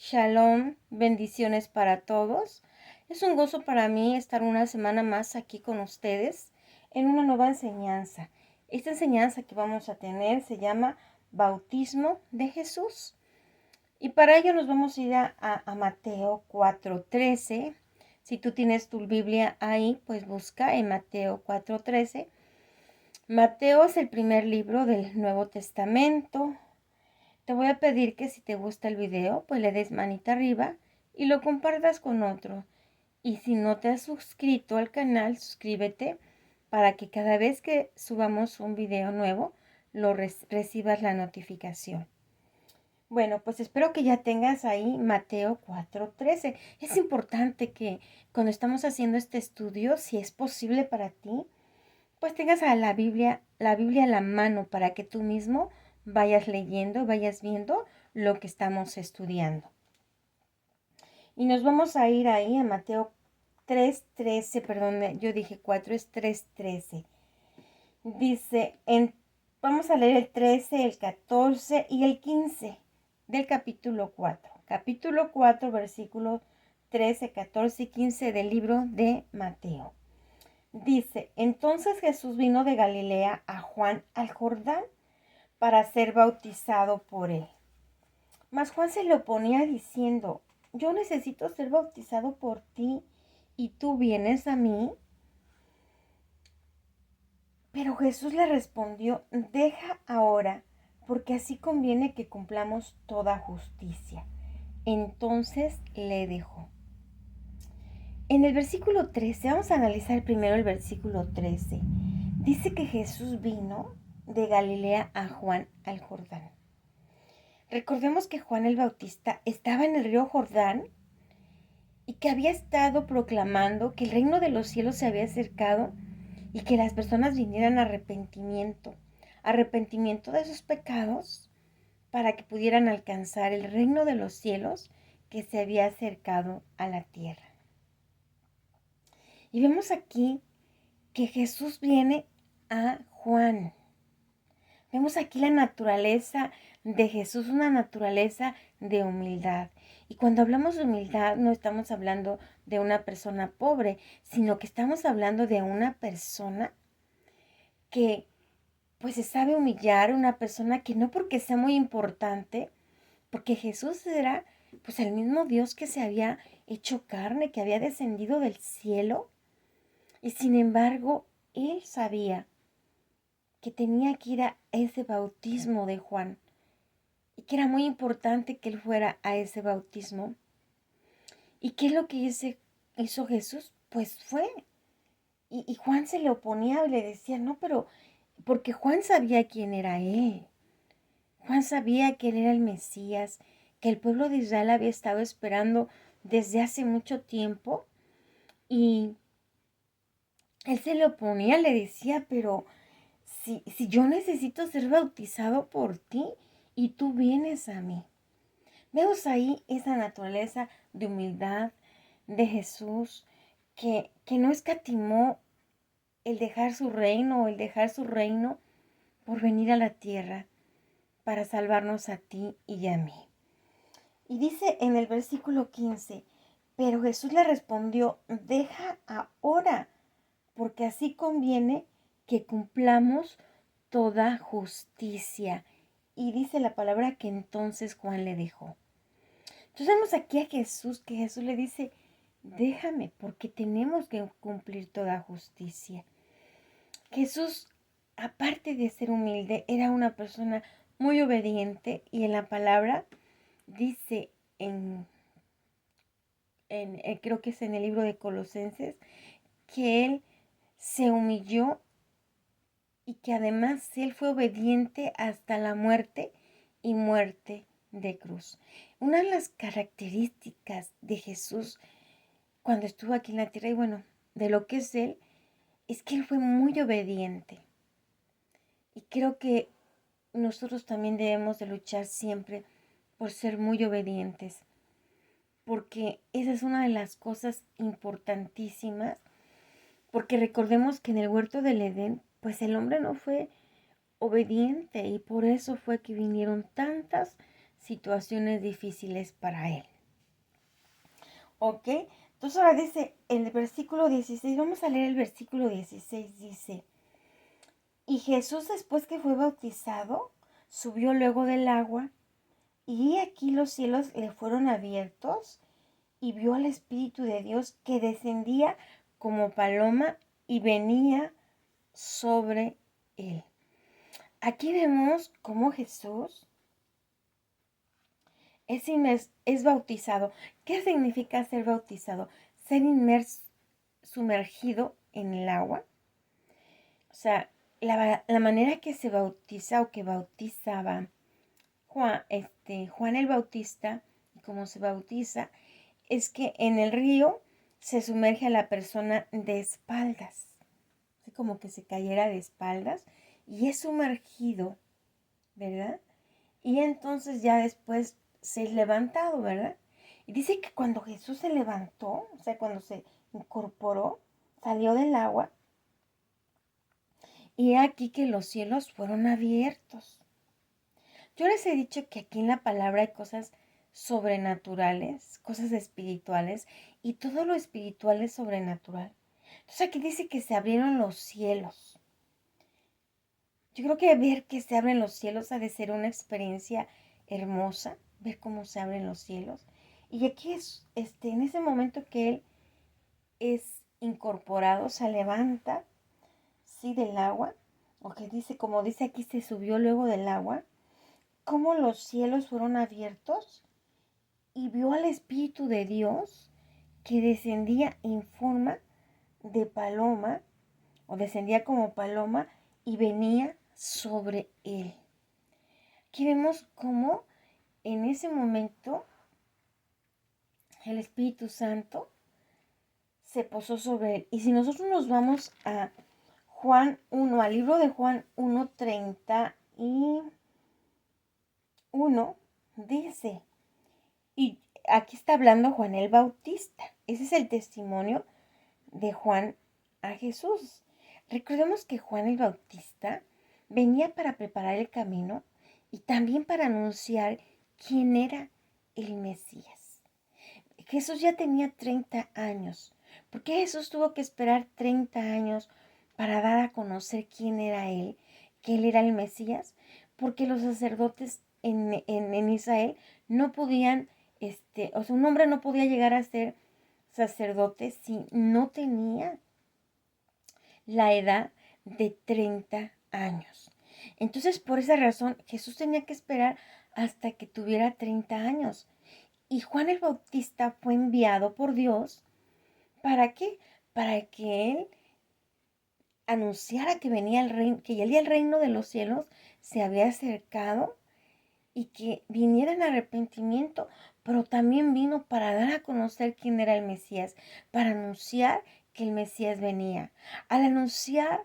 Shalom, bendiciones para todos. Es un gozo para mí estar una semana más aquí con ustedes en una nueva enseñanza. Esta enseñanza que vamos a tener se llama Bautismo de Jesús. Y para ello nos vamos a ir a Mateo 4:13. Si tú tienes tu Biblia ahí, pues busca en Mateo 4:13. Mateo es el primer libro del Nuevo Testamento. Te voy a pedir que si te gusta el video, pues le des manita arriba y lo compartas con otro. Y si no te has suscrito al canal, suscríbete para que cada vez que subamos un video nuevo, recibas la notificación. Bueno, pues espero que ya tengas ahí Mateo 4:13. Es importante que cuando estamos haciendo este estudio, si es posible para ti, pues tengas a la Biblia a la mano para que tú mismo vayas leyendo, vayas viendo lo que estamos estudiando. Y nos vamos a ir ahí a Mateo 3:13, perdón, yo dije 4, es 3:13. Dice, vamos a leer el 13, el 14 y el 15 del capítulo 4. Capítulo 4, versículos 13, 14 y 15 del libro de Mateo. Dice, entonces Jesús vino de Galilea a Juan al Jordán para ser bautizado por él. Mas Juan se le oponía diciendo, yo necesito ser bautizado por ti y tú vienes a mí. Pero Jesús le respondió, deja ahora, porque así conviene que cumplamos toda justicia. Entonces le dejó. En el versículo 13, vamos a analizar primero el versículo 13. Dice que Jesús vino de Galilea a Juan al Jordán. Recordemos que Juan el Bautista estaba en el río Jordán y que había estado proclamando que el reino de los cielos se había acercado y que las personas vinieran a arrepentimiento de sus pecados para que pudieran alcanzar el reino de los cielos que se había acercado a la tierra. Y vemos aquí que Jesús viene a Juan. Vemos aquí la naturaleza de Jesús, una naturaleza de humildad. Y cuando hablamos de humildad no estamos hablando de una persona pobre, sino que estamos hablando de una persona que pues se sabe humillar, una persona que no porque sea muy importante, porque Jesús era pues el mismo Dios que se había hecho carne, que había descendido del cielo. Y sin embargo, él sabía que tenía que ir a ese bautismo de Juan y que era muy importante que él fuera a ese bautismo. ¿Y qué es lo que hizo Jesús? Pues fue. Y Juan se le oponía y le decía, no, pero porque Juan sabía quién era él. Juan sabía que él era el Mesías, que el pueblo de Israel había estado esperando desde hace mucho tiempo. Y él se le oponía, le decía, pero si yo necesito ser bautizado por ti y tú vienes a mí. Vemos ahí esa naturaleza de humildad de Jesús que no escatimó el dejar su reino por venir a la tierra para salvarnos a ti y a mí. Y dice en el versículo 15, pero Jesús le respondió, deja ahora, porque así conviene que cumplamos toda justicia. Y dice la palabra que entonces Juan le dejó. Entonces vemos aquí a Jesús, que Jesús le dice, déjame, porque tenemos que cumplir toda justicia. Jesús, aparte de ser humilde, era una persona muy obediente y en la palabra dice creo que es en el libro de Colosenses, que él se humilló y que además él fue obediente hasta la muerte y muerte de cruz. Una de las características de Jesús cuando estuvo aquí en la tierra, y bueno, de lo que es que él fue muy obediente. Y creo que nosotros también debemos de luchar siempre por ser muy obedientes, porque esa es una de las cosas importantísimas, porque recordemos que en el huerto del Edén, pues el hombre no fue obediente y por eso fue que vinieron tantas situaciones difíciles para él. ¿Ok? Entonces ahora dice el versículo 16, vamos a leer el versículo 16, dice, y Jesús después que fue bautizado, subió luego del agua, y aquí los cielos le fueron abiertos, y vio al Espíritu de Dios que descendía como paloma y venía sobre él. Aquí vemos cómo Jesús es bautizado. ¿Qué significa ser bautizado? Ser sumergido en el agua. O sea, la manera que se bautiza o que bautizaba Juan el Bautista, y cómo se bautiza, es que en el río se sumerge a la persona de espaldas, así como que se cayera de espaldas, y es sumergido, ¿verdad? Y entonces ya después se es levantado, ¿verdad? Y dice que cuando Jesús se levantó, o sea, cuando se incorporó, salió del agua, y aquí que los cielos fueron abiertos. Yo les he dicho que aquí en la palabra hay cosas sobrenaturales, cosas espirituales, y todo lo espiritual es sobrenatural. Entonces aquí dice que se abrieron los cielos. Yo creo que ver que se abren los cielos ha de ser una experiencia hermosa, ver cómo se abren los cielos. Y aquí es, en ese momento que él es incorporado, se levanta, sí, del agua, o que dice, como dice aquí, se subió luego del agua, cómo los cielos fueron abiertos y vio al Espíritu de Dios que descendía en forma de paloma, o descendía como paloma y venía sobre él. Aquí vemos cómo en ese momento el Espíritu Santo se posó sobre él. Y si nosotros nos vamos a Juan 1, al libro de Juan 1:31, dice, y aquí está hablando Juan el Bautista. Ese es el testimonio de Juan a Jesús. Recordemos que Juan el Bautista venía para preparar el camino y también para anunciar quién era el Mesías. Jesús ya tenía 30 años. ¿Por qué Jesús tuvo que esperar 30 años para dar a conocer quién era él, que él era el Mesías? Porque los sacerdotes en Israel no podían, o sea, un hombre no podía llegar a ser sacerdote si no tenía la edad de 30 años. Entonces, por esa razón, Jesús tenía que esperar hasta que tuviera 30 años. Y Juan el Bautista fue enviado por Dios. ¿Para qué? Para que él anunciara que venía el reino, que ya el reino de los cielos se había acercado y que viniera en arrepentimiento, pero también vino para dar a conocer quién era el Mesías, para anunciar que el Mesías venía. Al anunciar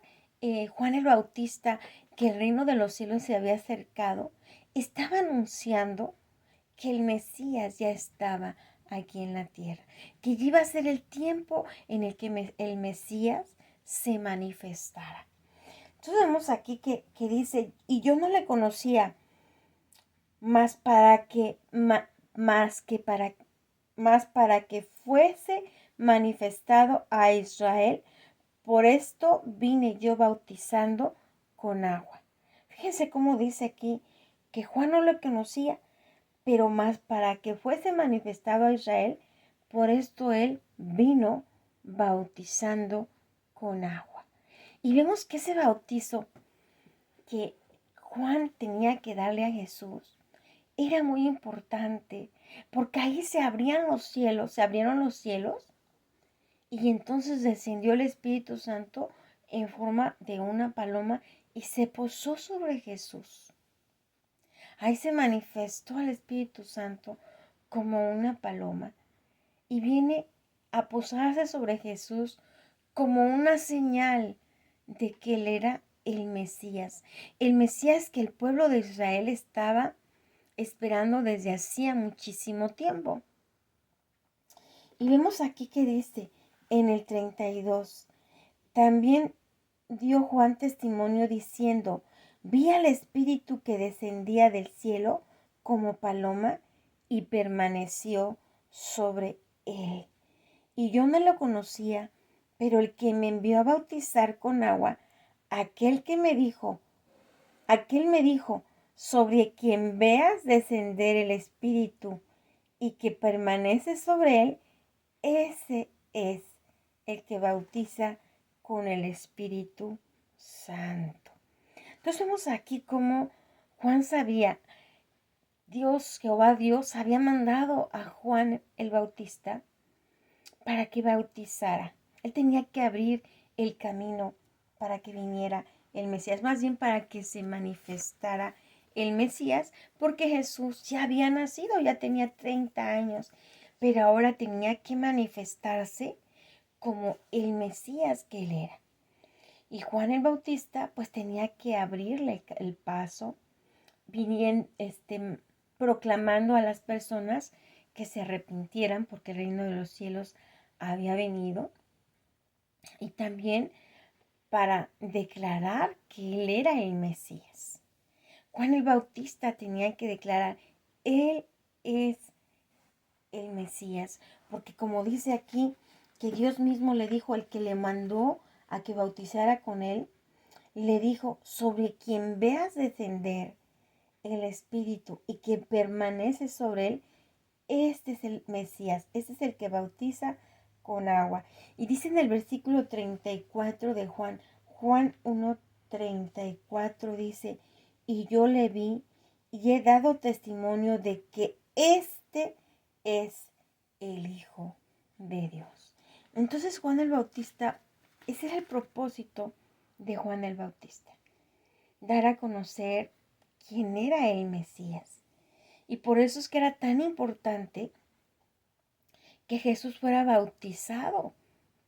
Juan el Bautista que el reino de los cielos se había acercado, estaba anunciando que el Mesías ya estaba aquí en la tierra, que ya iba a ser el tiempo en el que el Mesías se manifestara. Entonces vemos aquí que dice, y yo no le conocía, más para que fuese manifestado a Israel. Por esto vine yo bautizando con agua. Fíjense cómo dice aquí que Juan no lo conocía, pero más para que fuese manifestado a Israel, por esto él vino bautizando con agua. Y vemos que ese bautizo que Juan tenía que darle a Jesús era muy importante, porque ahí se abrieron los cielos, y entonces descendió el Espíritu Santo en forma de una paloma y se posó sobre Jesús. Ahí se manifestó el Espíritu Santo como una paloma y viene a posarse sobre Jesús como una señal de que él era el Mesías que el pueblo de Israel estaba esperando desde hacía muchísimo tiempo. Y vemos aquí que dice en el 32, también dio Juan testimonio diciendo, vi al Espíritu que descendía del cielo como paloma y permaneció sobre él. y yo no lo conocía, pero el que me envió a bautizar con agua, aquel me dijo, sobre quien veas descender el Espíritu y que permanece sobre él, ese es el que bautiza con el Espíritu Santo. Entonces vemos aquí cómo Juan sabía, Jehová Dios había mandado a Juan el Bautista para que bautizara. Él tenía que abrir el camino para que viniera el Mesías, más bien para que se manifestara el Mesías, porque Jesús ya había nacido, ya tenía 30 años, pero ahora tenía que manifestarse como el Mesías que él era. Y Juan el Bautista pues tenía que abrirle el paso, viniendo, proclamando a las personas que se arrepintieran porque el reino de los cielos había venido, y también para declarar que él era el Mesías. Juan el Bautista tenía que declarar, él es el Mesías, porque como dice aquí, que Dios mismo le dijo al que le mandó a que bautizara con él, le dijo, sobre quien veas descender el Espíritu y que permanece sobre él, este es el Mesías, este es el que bautiza con agua. Y dice en el versículo 34 de Juan 1:34 dice, y yo le vi y he dado testimonio de que este es el Hijo de Dios. Entonces Juan el Bautista, ese era el propósito de Juan el Bautista, dar a conocer quién era el Mesías. Y por eso es que era tan importante que Jesús fuera bautizado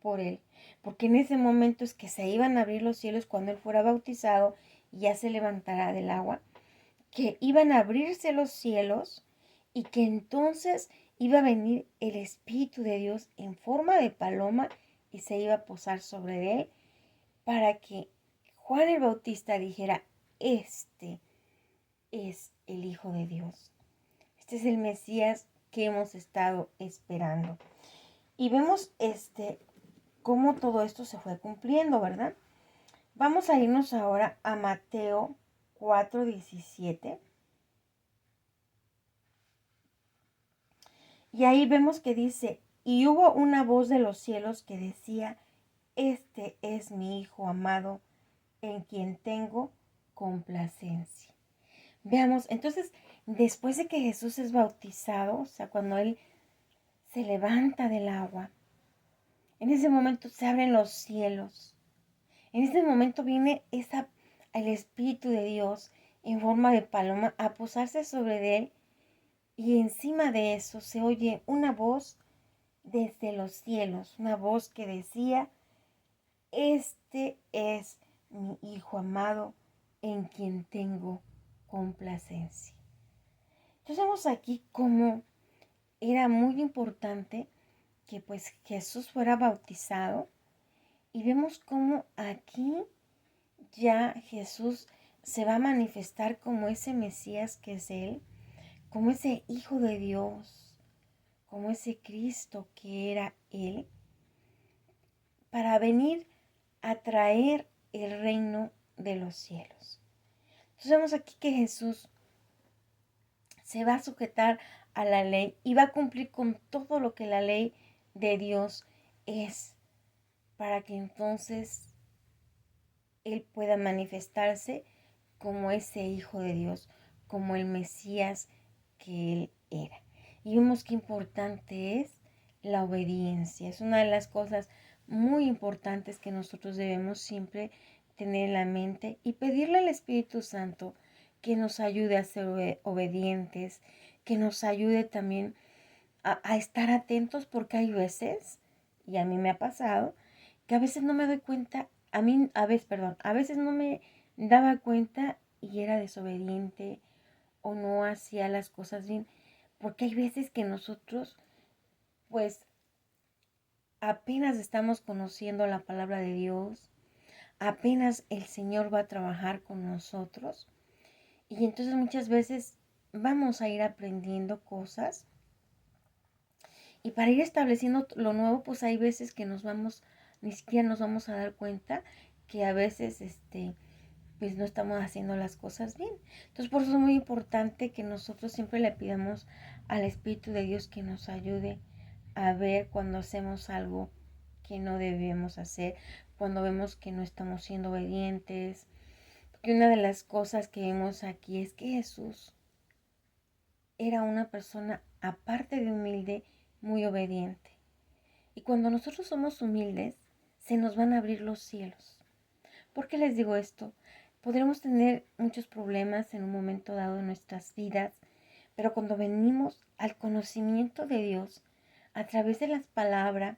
por él, porque en ese momento es que se iban a abrir los cielos cuando él fuera bautizado y ya se levantara del agua, que iban a abrirse los cielos y que entonces iba a venir el Espíritu de Dios en forma de paloma y se iba a posar sobre él para que Juan el Bautista dijera, este es el Hijo de Dios. Este es el Mesías que hemos estado esperando. Y vemos cómo todo esto se fue cumpliendo, ¿verdad? Vamos a irnos ahora a Mateo 4:17. Y ahí vemos que dice, y hubo una voz de los cielos que decía, este es mi Hijo amado, en quien tengo complacencia. Veamos, entonces, después de que Jesús es bautizado, o sea, cuando Él se levanta del agua, en ese momento se abren los cielos. En ese momento viene el Espíritu de Dios en forma de paloma a posarse sobre él, y encima de eso se oye una voz desde los cielos, una voz que decía, este es mi Hijo amado en quien tengo complacencia. Entonces vemos aquí cómo era muy importante que pues Jesús fuera bautizado, y vemos cómo aquí ya Jesús se va a manifestar como ese Mesías que es Él, como ese Hijo de Dios, como ese Cristo que era Él, para venir a traer el reino de los cielos. Entonces vemos aquí que Jesús se va a sujetar a la ley y va a cumplir con todo lo que la ley de Dios es, para que entonces Él pueda manifestarse como ese Hijo de Dios, como el Mesías que Él era. Y vemos qué importante es la obediencia. Es una de las cosas muy importantes que nosotros debemos siempre tener en la mente y pedirle al Espíritu Santo que nos ayude a ser obedientes, que nos ayude también a estar atentos, porque hay veces, y a mí me ha pasado, que a veces no me doy cuenta, a veces no me daba cuenta y era desobediente o no hacía las cosas bien, porque hay veces que nosotros pues apenas estamos conociendo la palabra de Dios, apenas el Señor va a trabajar con nosotros, y entonces muchas veces vamos a ir aprendiendo cosas Y para ir estableciendo lo nuevo, pues hay veces que ni siquiera nos vamos a dar cuenta que a veces, pues no estamos haciendo las cosas bien. Entonces, por eso es muy importante que nosotros siempre le pidamos al Espíritu de Dios que nos ayude a ver cuando hacemos algo que no debemos hacer, cuando vemos que no estamos siendo obedientes. Porque una de las cosas que vemos aquí es que Jesús era una persona, aparte de humilde, muy obediente. Y cuando nosotros somos humildes, se nos van a abrir los cielos. ¿Por qué les digo esto? Podremos tener muchos problemas en un momento dado de nuestras vidas, pero cuando venimos al conocimiento de Dios, a través de las palabras,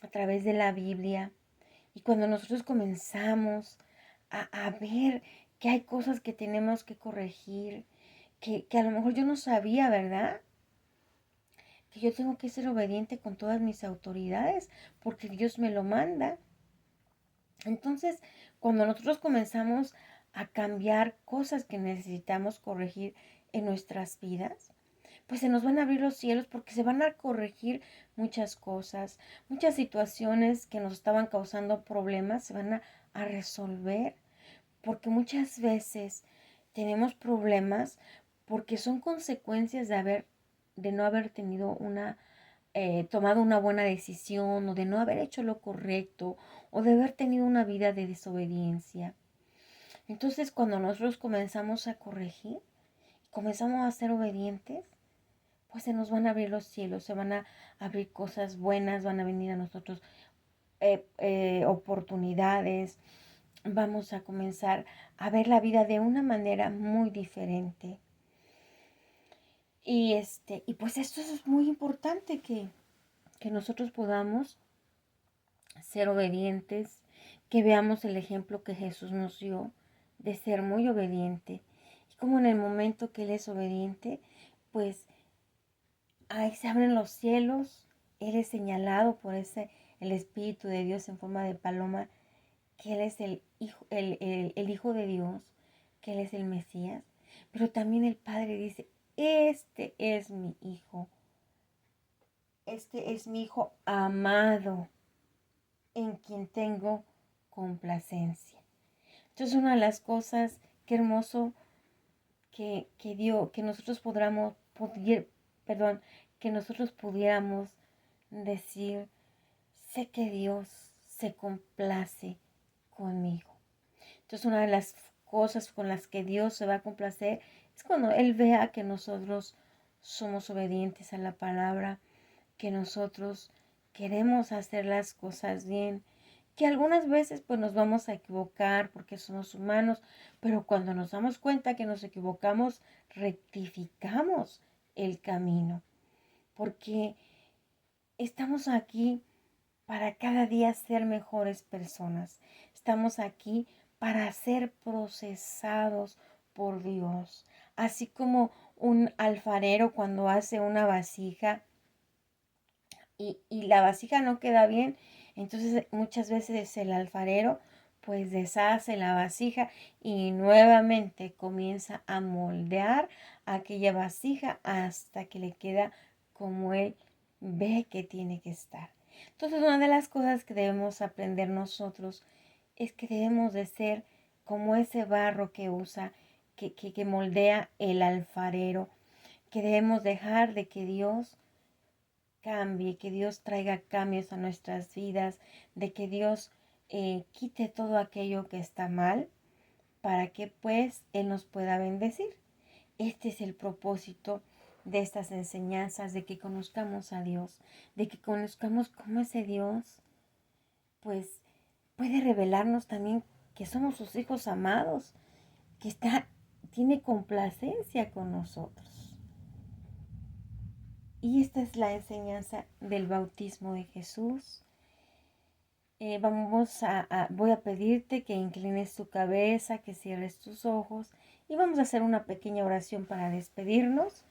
a través de la Biblia, y cuando nosotros comenzamos a ver que hay cosas que tenemos que corregir, que a lo mejor yo no sabía, ¿verdad? Que yo tengo que ser obediente con todas mis autoridades, porque Dios me lo manda. Entonces, cuando nosotros comenzamos a cambiar cosas que necesitamos corregir en nuestras vidas, pues se nos van a abrir los cielos porque se van a corregir muchas cosas, muchas situaciones que nos estaban causando problemas se van a resolver, porque muchas veces tenemos problemas porque son consecuencias de no haber tenido tomado una buena decisión o de no haber hecho lo correcto o de haber tenido una vida de desobediencia. Entonces, cuando nosotros comenzamos a corregir, comenzamos a ser obedientes, pues se nos van a abrir los cielos, se van a abrir cosas buenas, van a venir a nosotros oportunidades, vamos a comenzar a ver la vida de una manera muy diferente. Y pues esto es muy importante que nosotros podamos ser obedientes, que veamos el ejemplo que Jesús nos dio de ser muy obediente. Y como en el momento que Él es obediente, pues ahí se abren los cielos, Él es señalado por el Espíritu de Dios en forma de paloma, que Él es el Hijo de Dios, que Él es el Mesías. Pero también el Padre dice, este es mi Hijo, este es mi Hijo amado, en quien tengo complacencia. Entonces una de las cosas, qué hermoso que nosotros que nosotros pudiéramos decir, sé que Dios se complace conmigo. Entonces una de las cosas con las que Dios se va a complacer es cuando Él vea que nosotros somos obedientes a la palabra, que nosotros queremos hacer las cosas bien, que algunas veces pues nos vamos a equivocar porque somos humanos, pero cuando nos damos cuenta que nos equivocamos, rectificamos el camino, porque estamos aquí para cada día ser mejores personas. Estamos aquí para ser procesados por Dios. Así como un alfarero cuando hace una vasija y la vasija no queda bien, entonces muchas veces el alfarero pues deshace la vasija y nuevamente comienza a moldear aquella vasija hasta que le queda como él ve que tiene que estar. Entonces una de las cosas que debemos aprender nosotros es que debemos de ser como ese barro que usa, que moldea el alfarero, que debemos dejar de que Dios cambie, que Dios traiga cambios a nuestras vidas, de que Dios quite todo aquello que está mal para que pues Él nos pueda bendecir. Este es el propósito de estas enseñanzas, de que conozcamos a Dios, de que conozcamos cómo ese Dios pues puede revelarnos también que somos sus hijos amados, que tiene complacencia con nosotros. Y esta es la enseñanza del bautismo de Jesús. Voy a pedirte que inclines tu cabeza, que cierres tus ojos y vamos a hacer una pequeña oración para despedirnos.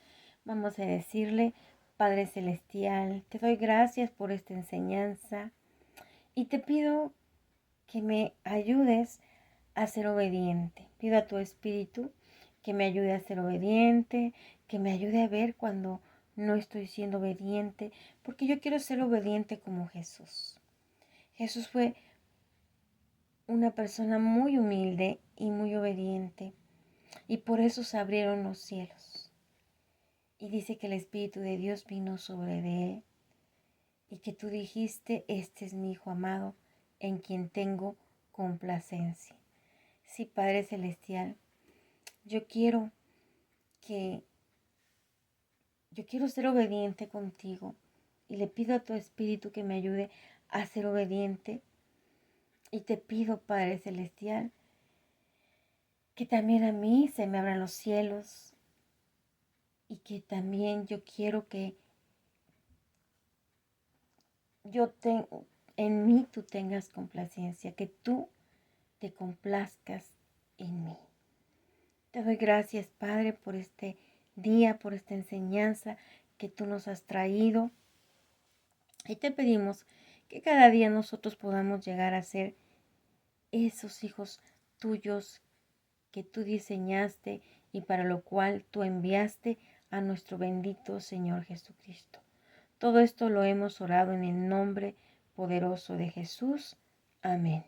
Vamos a decirle, Padre Celestial, te doy gracias por esta enseñanza y te pido que me ayudes a ser obediente. Pido a tu Espíritu que me ayude a ser obediente, que me ayude a ver cuando no estoy siendo obediente, porque yo quiero ser obediente como Jesús. Jesús fue una persona muy humilde y muy obediente, y por eso se abrieron los cielos. Y dice que el Espíritu de Dios vino sobre él, y que tú dijiste, este es mi Hijo amado, en quien tengo complacencia. Sí, Padre Celestial, yo quiero ser obediente contigo, y le pido a tu Espíritu que me ayude a ser obediente. Y te pido, Padre Celestial, que también a mí se me abran los cielos, y que también yo quiero que en mí tú tengas complacencia, que tú te complazcas en mí. Te doy gracias, Padre, por este día, por esta enseñanza que tú nos has traído. Y te pedimos que cada día nosotros podamos llegar a ser esos hijos tuyos que tú diseñaste y para lo cual tú enviaste a nuestro bendito Señor Jesucristo. Todo esto lo hemos orado en el nombre poderoso de Jesús. Amén.